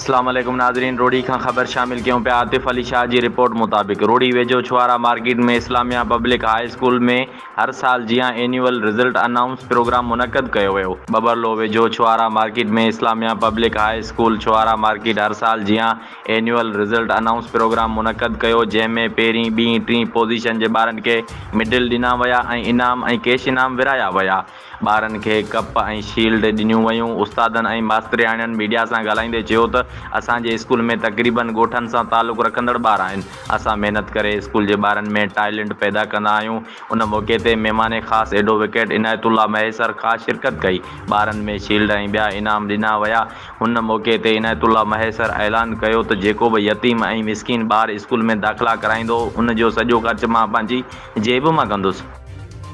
अस्सलाम वालेकुम नाज़रीन। रोड़ी का ख़बर शामिल क्यों पे आतिफ अली शाह जी रिपोर्ट मुताबिक रोड़ी वेझो छुआरा मार्केट में इस्लामिया पब्लिक हाई स्कूल में हर साल जियां एनुअल रिज़ल्ट अनाउंस प्रोग्राम मुनक़द कयो वियो। बबरलो वेझो छुआरा मार्केट में इस्लामिया पब्लिक हाई स्कूल छुआरा मार्केट हर साल जियां एनुअल रिज़ल्ट अनाउंस प्रोग्राम मुनक़द कयो, जंहिंमें पहिरीं ॿीं टीं पोज़ीशन जे ॿारनि खे मेडल ॾिना विया ऐं इनाम ऐं कैश इनाम विरहाया विया। ॿारनि खे कप ऐं शील्ड ॾिनियूं वयूं। उस्तादनि ऐं मास्तरियाणियुनि मीडिया सां ॻाल्हाईंदे चयो त असांजे स्कूल में तक़रीबन ॻोठनि सां तालुक़ रखंदड़ ॿार आहिनि। असां महिनत करे स्कूल जे ॿारनि में टैलेंट पैदा कंदा आहियूं। उन मौक़े ते महिमान ख़ासि एडवोकेट इनायतुल्ला महसर ख़ासि शिरकत कई। ॿारनि में शील्ड ऐं ॿिया इनाम ॾिना विया। हुन मौक़े ते इनायतुल्ला महसर ऐलान कयो त जेको बि यतीम ऐं मिसकीन ॿार स्कूल में दाख़िला कराईंदो उन जो सॼो ख़र्च मां पंहिंजी जेब मां कंदुसि।